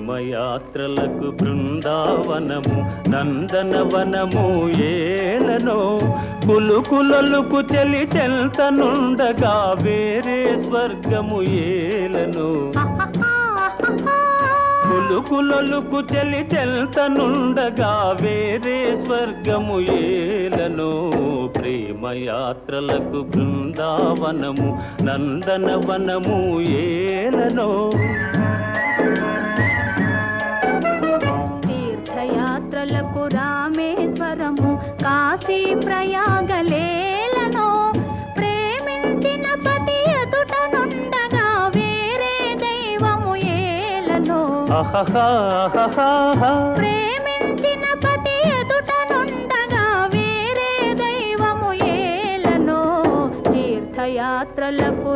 ప్రేమయాత్రలకు బృందావనము నందనవనము ఏలనో కులుకులలుకు చెలి చెల్తనుండగా వేరే స్వర్గము ఏలనో కులుకులలుకు చెలి చెల్తనుండగా వేరే స్వర్గము ఏలనో ప్రేమయాత్రలకు బృందావనము నందనవనము ఏలనో తీర్థయాత్రలకు రామేశ్వరము కాశీ ప్రయాగలేలనో ప్రేమించిన పతి ఎదుటనుండగా వేరే దైవము ఏలనో ప్రేమించిన పతి ఎదుటనుండగా వేరే దైవము ఏలనో తీర్థయాత్రలకు